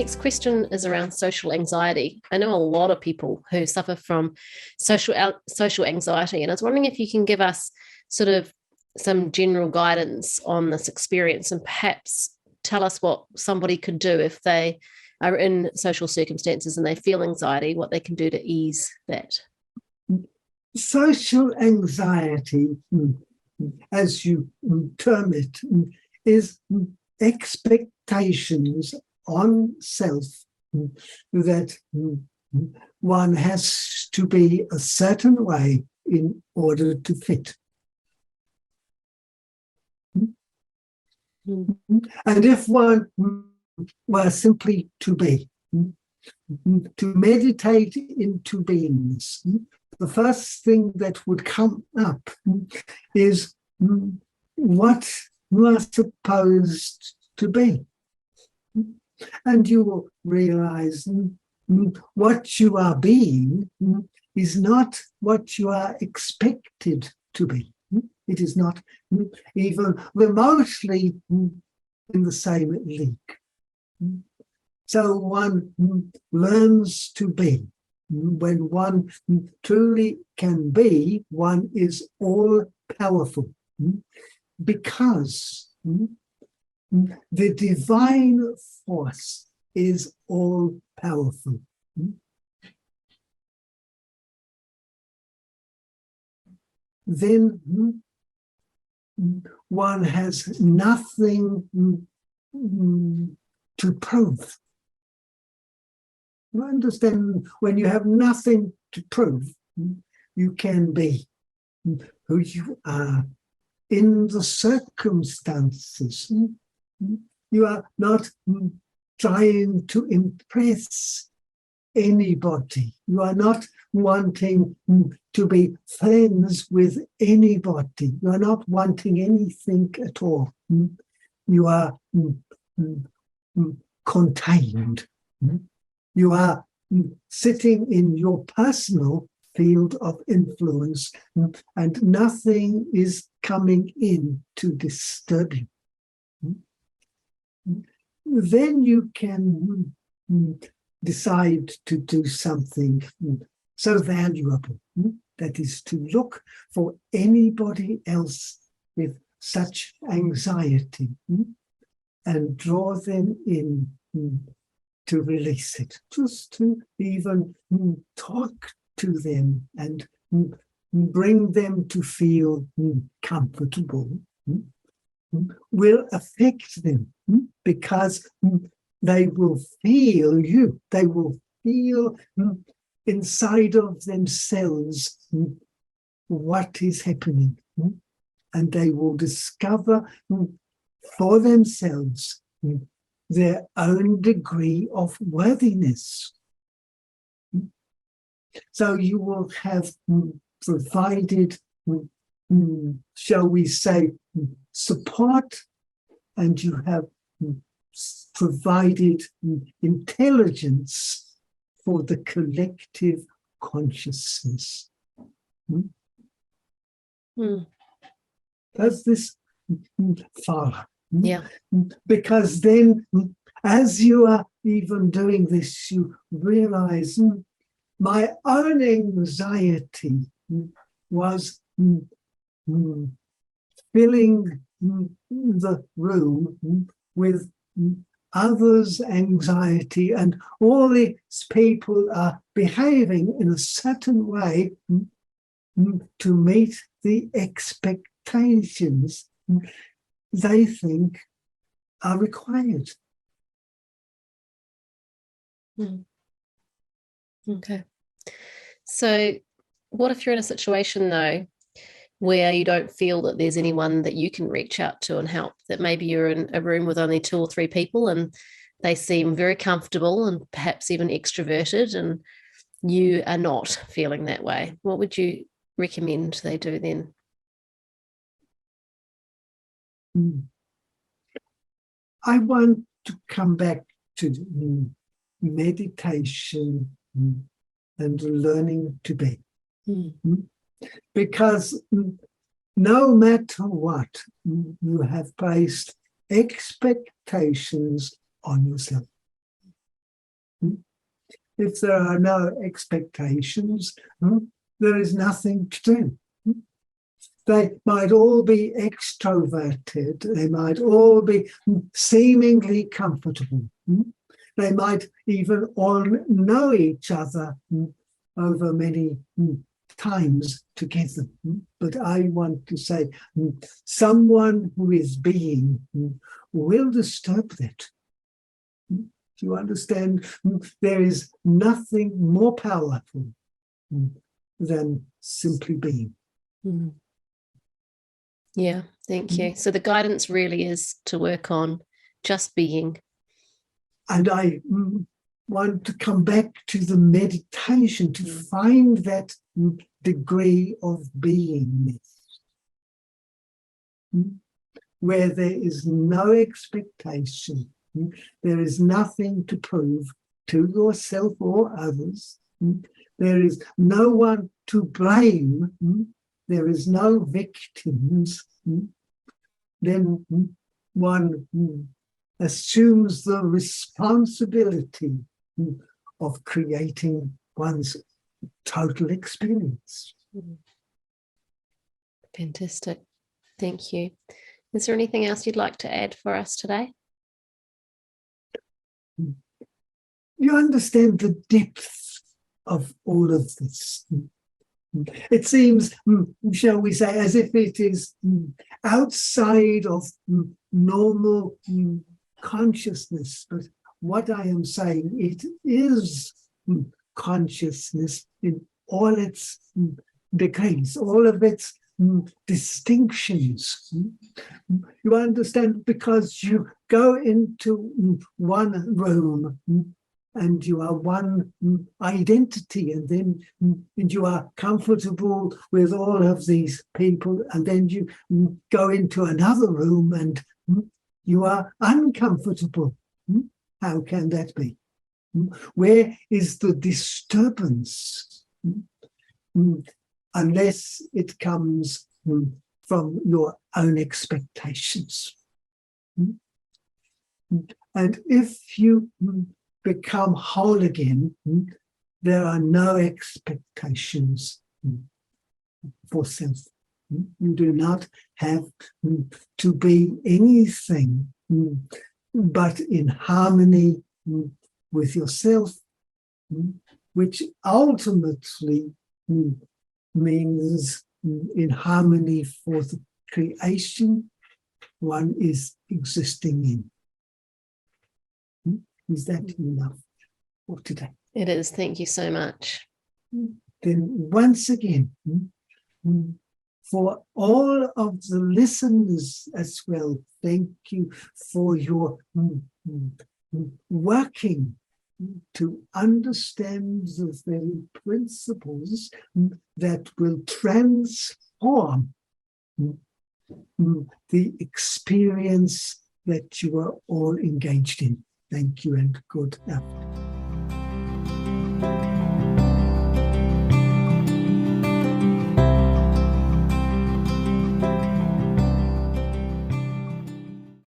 next question is around social anxiety. I know a lot of people who suffer from social anxiety, and I was wondering if you can give us sort of some general guidance on this experience and perhaps tell us what somebody could do if they are in social circumstances and they feel anxiety, what they can do to ease that. Social anxiety, as you term it, is expectations on self that one has to be a certain way in order to fit. And if one were simply to be, to meditate into beingness, the first thing that would come up is what you are supposed to be. And you will realize what you are being is not what you are expected to be. It is not even remotely in the same league. So one learns to be. When one truly can be, one is all powerful because the divine force is all powerful. Then one has nothing to prove. You understand, when you have nothing to prove, you can be who you are in the circumstances. You are not trying to impress anybody. You are not wanting to be friends with anybody. You are not wanting anything at all. You are contained. You are sitting in your personal field of influence, and nothing is coming in to disturb you. Then you can decide to do something so valuable, that is to look for anybody else with such anxiety and draw them in to release it, just to even talk to them and bring them to feel comfortable will affect them because they will feel you. They will feel inside of themselves what is happening, and they will discover for themselves their own degree of worthiness. So you will have provided, shall we say, support, and you have provided intelligence for the collective consciousness. Does this follow? Yeah. Because then, as you are even doing this, you realize my own anxiety was filling the room with others' anxiety, and all these people are behaving in a certain way to meet the expectations they think are required. Okay. So what if you're in a situation, though, where you don't feel that there's anyone that you can reach out to and help, that maybe you're in a room with only 2 or 3 people and they seem very comfortable and perhaps even extroverted, and you are not feeling that way? What would you recommend they do then? I want to come back to meditation and learning to be. Because no matter what, you have placed expectations on yourself. If there are no expectations, there is nothing to do. They might all be extroverted. They might all be seemingly comfortable. They might even all know each other over many times together. But I want to say someone who is being will disturb that. Do you understand? There is nothing more powerful than simply being. Yeah, thank you. So the guidance really is to work on just being. And I want to come back to the meditation to find that degree of beingness, where there is no expectation, there is nothing to prove to yourself or others, there is no one to blame, there is no victims. Then one assumes the responsibility of creating one's total experience. Fantastic. Thank you. Is there anything else you'd like to add for us today? You understand the depth of all of this. It seems, shall we say, as if it is outside of normal consciousness. But what I am saying, it is consciousness in all its degrees, all of its distinctions. You understand, because you go into one room and you are one identity, and then you are comfortable with all of these people, and then you go into another room and you are uncomfortable. How can that be? Where is the disturbance? Unless it comes from your own expectations. And if you become whole again, there are no expectations for self. You do not have to be anything but in harmony with yourself, which ultimately means in harmony for the creation one is existing in. Is that enough for today? It is. Thank you so much. Then once again, for all of the listeners as well, thank you for your working to understand the very principles that will transform the experience that you are all engaged in. Thank you and good afternoon.